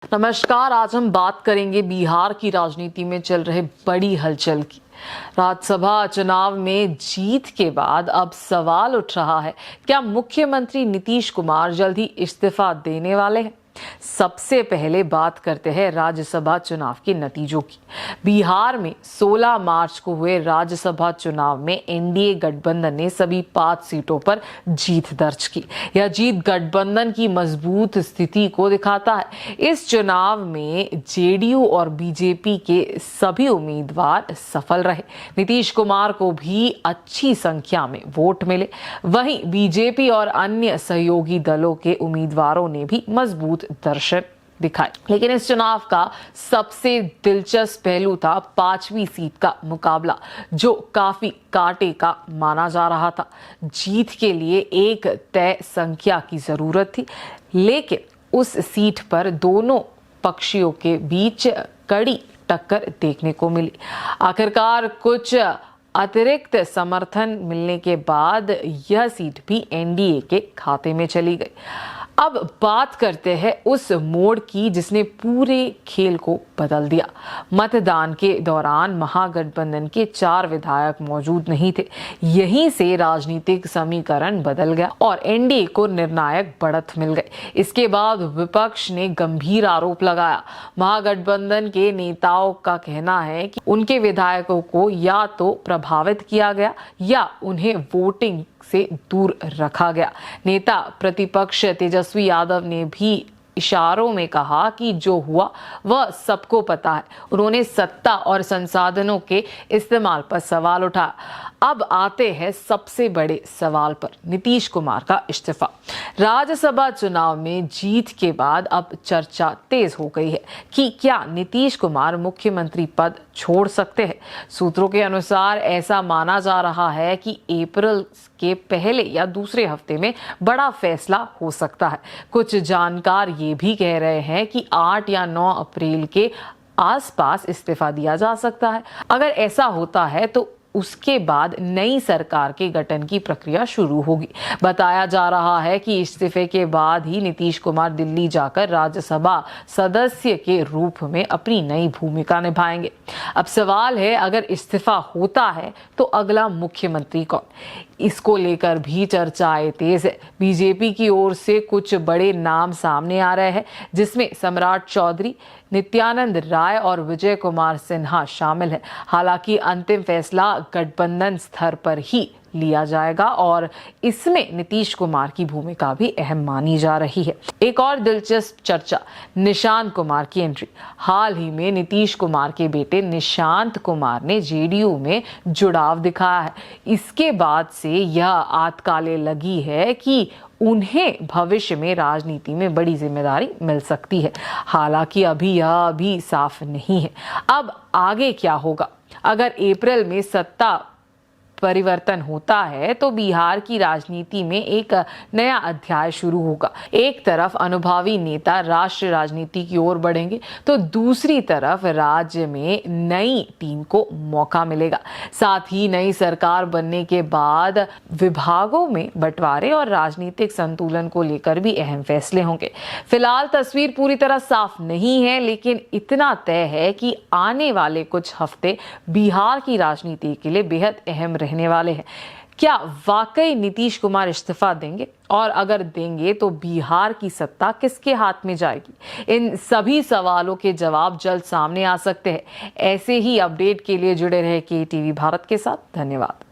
नमस्कार। आज हम बात करेंगे बिहार की राजनीति में चल रहे बड़ी हलचल की। राज्यसभा चुनाव में जीत के बाद अब सवाल उठ रहा है, क्या मुख्यमंत्री नीतीश कुमार जल्द ही इस्तीफा देने वाले हैं? सबसे पहले बात करते हैं राज्यसभा चुनाव के नतीजों की। बिहार में 16 मार्च को हुए राज्यसभा चुनाव में एनडीए गठबंधन ने सभी 5 सीटों पर जीत दर्ज की। यह जीत गठबंधन की मजबूत स्थिति को दिखाता है। इस चुनाव में जेडीयू और बीजेपी के सभी उम्मीदवार सफल रहे। नीतीश कुमार को भी अच्छी संख्या में वोट मिले। वहीं बीजेपी और अन्य सहयोगी दलों के उम्मीदवारों ने भी मजबूत दर्शन दिखाए। लेकिन इस चुनाव का सबसे दिलचस्प पहलू था 5वीं सीट का मुकाबला, जो काफी कांटे का माना जा रहा था। जीत के लिए एक तय संख्या की जरूरत थी, लेकिन उस सीट पर दोनों पक्षियों के बीच कड़ी टक्कर देखने को मिली। आखिरकार कुछ अतिरिक्त समर्थन मिलने के बाद यह सीट भी एनडीए के खाते में चली गई। अब बात करते हैं उस मोड़ की जिसने पूरे खेल को बदल दिया। मतदान के दौरान महागठबंधन के 4 विधायक मौजूद नहीं थे। यहीं से राजनीतिक समीकरण बदल गया और एनडीए को निर्णायक बढ़त मिल गई। इसके बाद विपक्ष ने गंभीर आरोप लगाया। महागठबंधन के नेताओं का कहना है कि उनके विधायकों को या तो प्रभावित किया गया या उन्हें वोटिंग से दूर रखा गया। नेता प्रतिपक्ष तेजस्वी यादव ने भी इशारों में कहा कि जो हुआ वह सबको पता है। उन्होंने सत्ता और संसाधनों के इस्तेमाल पर सवाल उठाया। अब आते हैं सबसे बड़े सवाल पर, नीतीश कुमार का इस्तीफा। राज्यसभा चुनाव में जीत के बाद अब चर्चा तेज हो गई है कि क्या नीतीश कुमार मुख्यमंत्री पद छोड़ सकते हैं। सूत्रों के अनुसार ऐसा माना जा रहा है कि अप्रैल के पहले या दूसरे हफ्ते में बड़ा फैसला हो सकता है। कुछ जानकार ये भी कह रहे हैं कि 8 या 9 अप्रैल के आसपास इस्तीफा दिया जा सकता है। अगर ऐसा होता है तो उसके बाद नई सरकार के गठन की प्रक्रिया शुरू होगी। बताया जा रहा है कि इस्तीफे के बाद ही नीतीश कुमार दिल्ली जाकर राज्यसभा सदस्य के रूप में अपनी नई भूमिका निभाएंगे। अब सवाल है, अगर इस्तीफा होता है तो अगला मुख्यमंत्री कौन? इसको लेकर भी चर्चाएं तेज है। बीजेपी की ओर से कुछ बड़े नाम सामने आ रहे हैं, जिसमें सम्राट चौधरी, नित्यानंद राय और विजय कुमार सिन्हा शामिल है। हालांकि अंतिम फैसला गठबंधन स्तर पर ही लिया जाएगा और इसमें नीतीश कुमार की भूमिका भी अहम मानी जा रही है। एक और दिलचस्प चर्चा, निशांत कुमार की एंट्री। हाल ही में नीतीश कुमार के बेटे निशांत कुमार ने जेडीयू में जुड़ाव दिखाया है। इसके बाद से यह आतकाले लगी है कि उन्हें भविष्य में राजनीति में बड़ी जिम्मेदारी मिल सकती है। हालांकि अभी यह भी साफ नहीं है। अब आगे क्या होगा? अगर अप्रैल में सत्ता परिवर्तन होता है तो बिहार की राजनीति में एक नया अध्याय शुरू होगा। एक तरफ अनुभवी नेता राष्ट्रीय राजनीति की ओर बढ़ेंगे, तो दूसरी तरफ राज्य में नई टीम को मौका मिलेगा। साथ ही नई सरकार बनने के बाद विभागों में बंटवारे और राजनीतिक संतुलन को लेकर भी अहम फैसले होंगे। फिलहाल तस्वीर पूरी तरह साफ नहीं है, लेकिन इतना तय है कि आने वाले कुछ हफ्ते बिहार की राजनीति के लिए बेहद अहम रहने वाले हैं। क्या वाकई नीतीश कुमार इस्तीफा देंगे? और अगर देंगे तो बिहार की सत्ता किसके हाथ में जाएगी? इन सभी सवालों के जवाब जल्द सामने आ सकते हैं। ऐसे ही अपडेट के लिए जुड़े रहे केटीवी भारत के साथ। धन्यवाद।